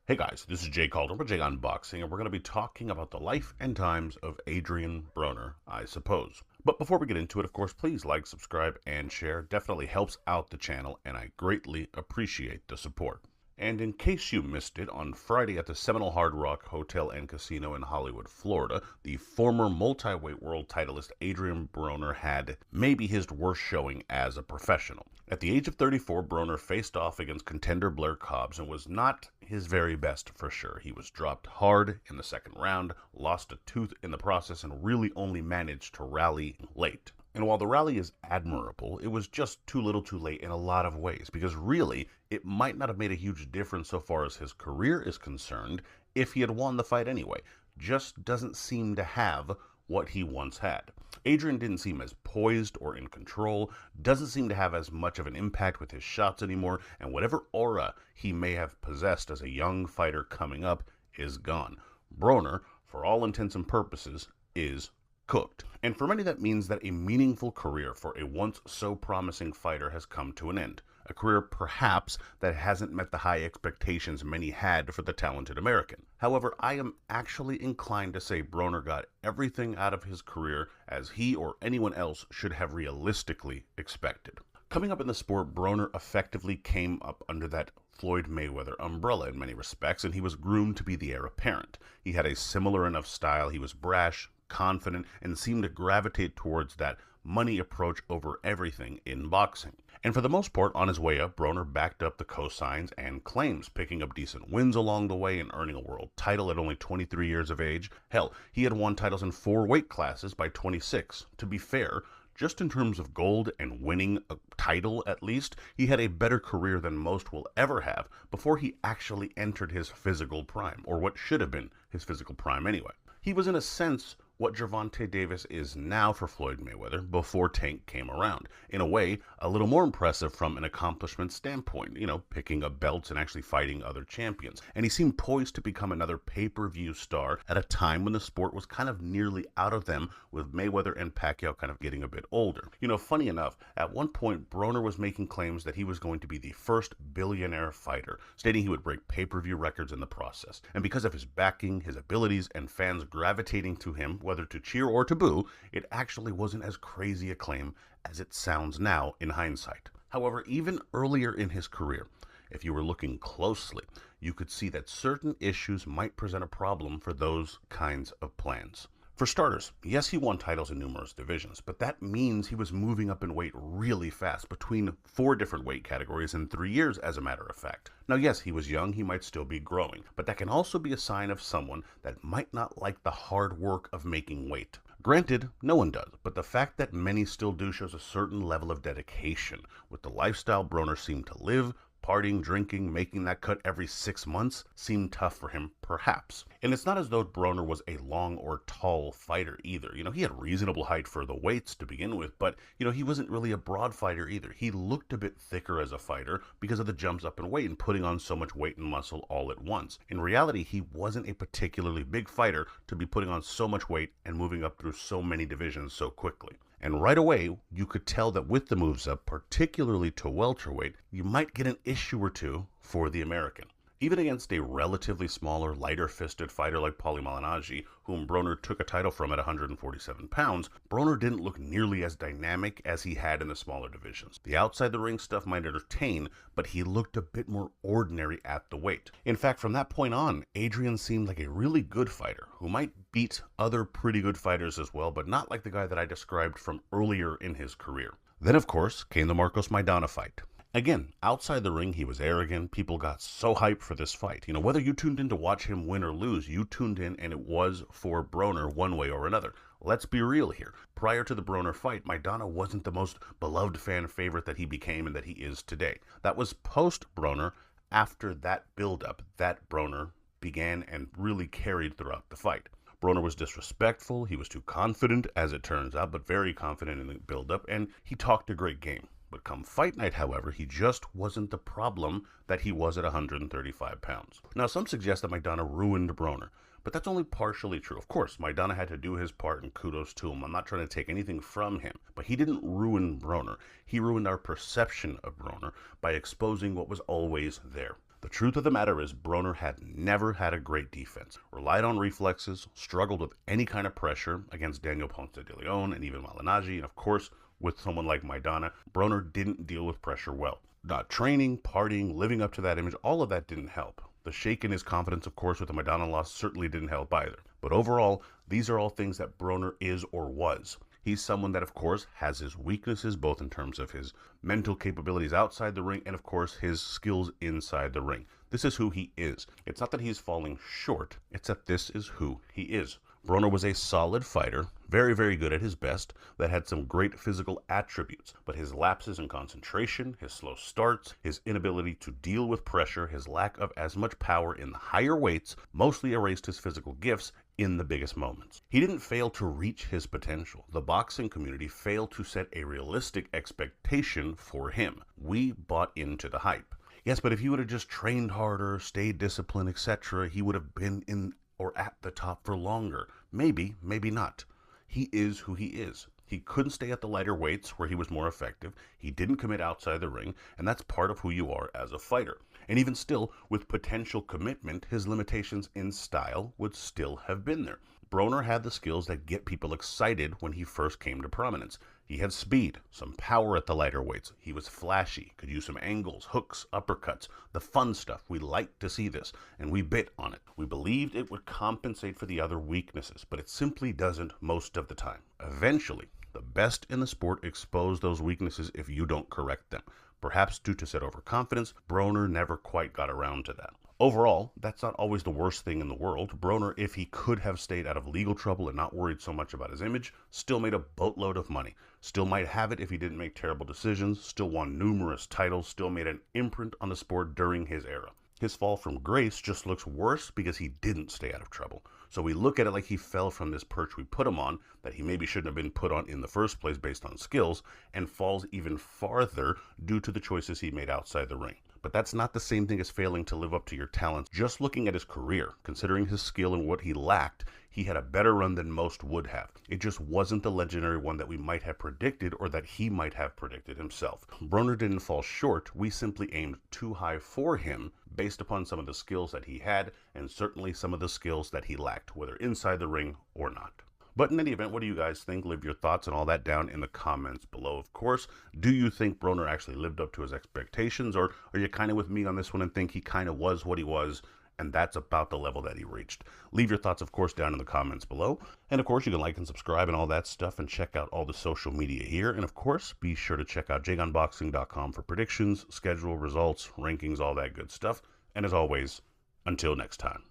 Hey guys, this is Jay Calder with JAYONBOXING, and we're going to be talking about the life and times of Adrien Broner, I suppose. But before we get into it, of course, please like, subscribe, and share. Definitely helps out the channel, and I greatly appreciate the support. And in case you missed it, on Friday at the Seminole Hard Rock Hotel and Casino in Hollywood, Florida, the former multi-weight world titleist Adrien Broner had maybe his worst showing as a professional. At the age of 34, Broner faced off against contender BLAIR COBBS and was not his very best for sure. He was dropped hard in the second round, lost a tooth in the process, and really only managed to rally late. And while the rally is admirable, it was just too little too late in a lot of ways, because really, it might not have made a huge difference so far as his career is concerned if he had won the fight anyway. Just doesn't seem to have what he once had. Adrien didn't seem as poised or in control, doesn't seem to have as much of an impact with his shots anymore, and whatever aura he may have possessed as a young fighter coming up is gone. Broner, for all intents and purposes, is cooked. And for many that means that a meaningful career for a once so promising fighter has come to an end. A career perhaps that hasn't met the high expectations many had for the talented American. However, I am actually inclined to say Broner got everything out of his career as he or anyone else should have realistically expected. Coming up in the sport, Broner effectively came up under that Floyd Mayweather umbrella in many respects, and he was groomed to be the heir apparent. He had a similar enough style. He was brash, confident, and seemed to gravitate towards that money approach over everything in boxing. And for the most part, on his way up, Broner backed up the cosigns and claims, picking up decent wins along the way and earning a world title at only 23 years of age. Hell, he had won titles in 4 weight classes by 26. To be fair, just in terms of gold and winning a title at least, he had a better career than most will ever have before he actually entered his physical prime, or what should have been his physical prime anyway. He was in a sense what Gervonta Davis is now for Floyd Mayweather before Tank came around. In a way, a little more impressive from an accomplishment standpoint, picking up belts and actually fighting other champions. And he seemed poised to become another pay-per-view star at a time when the sport was kind of nearly out of them, with Mayweather and Pacquiao kind of getting a bit older. Funny enough, at one point, Broner was making claims that he was going to be the first billionaire fighter, stating he would break pay-per-view records in the process. And because of his backing, his abilities, and fans gravitating to him, whether to cheer or to boo, it actually wasn't as crazy a claim as it sounds now in hindsight. However, even earlier in his career, if you were looking closely, you could see that certain issues might present a problem for those kinds of plans. For starters, yes, he won titles in numerous divisions, but that means he was moving up in weight really fast, between 4 different weight categories in 3 years, as a matter of fact. Now, yes, he was young, he might still be growing, but that can also be a sign of someone that might not like the hard work of making weight. Granted, no one does, but the fact that many still do shows a certain level of dedication. With the lifestyle Broner seemed to live, partying, drinking, making that cut every 6 months seemed tough for him, perhaps. And it's not as though Broner was a long or tall fighter either. He had reasonable height for the weights to begin with, but, he wasn't really a broad fighter either. He looked a bit thicker as a fighter because of the jumps up in weight and putting on so much weight and muscle all at once. In reality, he wasn't a particularly big fighter to be putting on so much weight and moving up through so many divisions so quickly. And right away, you could tell that with the moves up, particularly to welterweight, you might get an issue or two for the American. Even against a relatively smaller, lighter-fisted fighter like Paulie Malignaggi, whom Broner took a title from at 147 pounds, Broner didn't look nearly as dynamic as he had in the smaller divisions. The outside-the-ring stuff might entertain, but he looked a bit more ordinary at the weight. In fact, from that point on, Adrien seemed like a really good fighter, who might beat other pretty good fighters as well, but not like the guy that I described from earlier in his career. Then, of course, came the Marcos Maidana fight. Again, outside the ring, he was arrogant. People got so hyped for this fight. Whether you tuned in to watch him win or lose, you tuned in and it was for Broner one way or another. Let's be real here. Prior to the Broner fight, Maidana wasn't the most beloved fan favorite that he became and that he is today. That was post-Broner, after that build-up, that Broner began and really carried throughout the fight. Broner was disrespectful, he was too confident, as it turns out, but very confident in the build-up, and he talked a great game. But come fight night, however, he just wasn't the problem that he was at 135 pounds. Now, some suggest that Maidana ruined Broner, but that's only partially true. Of course, Maidana had to do his part, and kudos to him. I'm not trying to take anything from him, but he didn't ruin Broner. He ruined our perception of Broner by exposing what was always there. The truth of the matter is Broner had never had a great defense, relied on reflexes, struggled with any kind of pressure against Daniel Ponce de Leon and even Malignaggi, and of course, with someone like Maidana, Broner didn't deal with pressure well. Not training, partying, living up to that image, all of that didn't help. The shake in his confidence, of course, with the Maidana loss certainly didn't help either. But overall, these are all things that Broner is or was. He's someone that, of course, has his weaknesses, both in terms of his mental capabilities outside the ring and, of course, his skills inside the ring. This is who he is. It's not that he's falling short, it's that this is who he is. Broner was a solid fighter, very, very good at his best, that had some great physical attributes, but his lapses in concentration, his slow starts, his inability to deal with pressure, his lack of as much power in the higher weights mostly erased his physical gifts in the biggest moments. He didn't fail to reach his potential. The boxing community failed to set a realistic expectation for him. We bought into the hype. Yes, but if he would have just trained harder, stayed disciplined, etc., he would have been in or at the top for longer. Maybe, maybe not. He is who he is. He couldn't stay at the lighter weights where he was more effective. He didn't commit outside the ring, and that's part of who you are as a fighter. And even still, with potential commitment, his limitations in style would still have been there. Broner had the skills that get people excited when he first came to prominence. He had speed, some power at the lighter weights. He was flashy, could use some angles, hooks, uppercuts, the fun stuff. We liked to see this, and we bit on it. We believed it would compensate for the other weaknesses, but it simply doesn't most of the time. Eventually, the best in the sport expose those weaknesses if you don't correct them. Perhaps due to said overconfidence, Broner never quite got around to that. Overall, that's not always the worst thing in the world. Broner, if he could have stayed out of legal trouble and not worried so much about his image, still made a boatload of money. Still might have it if he didn't make terrible decisions, still won numerous titles, still made an imprint on the sport during his era. His fall from grace just looks worse because he didn't stay out of trouble. So we look at it like he fell from this perch we put him on, that he maybe shouldn't have been put on in the first place based on skills, and falls even farther due to the choices he made outside the ring. But that's not the same thing as failing to live up to your talents. Just looking at his career, considering his skill and what he lacked, he had a better run than most would have. It just wasn't the legendary one that we might have predicted or that he might have predicted himself. Broner didn't fall short, we simply aimed too high for him based upon some of the skills that he had and certainly some of the skills that he lacked, whether inside the ring or not. But in any event, what do you guys think? Leave your thoughts and all that down in the comments below, of course. Do you think Broner actually lived up to his expectations, or are you kind of with me on this one and think he kind of was what he was, and that's about the level that he reached? Leave your thoughts, of course, down in the comments below. And, of course, you can like and subscribe and all that stuff and check out all the social media here. And, of course, be sure to check out JAYONBOXING.com for predictions, schedule, results, rankings, all that good stuff. And, as always, until next time.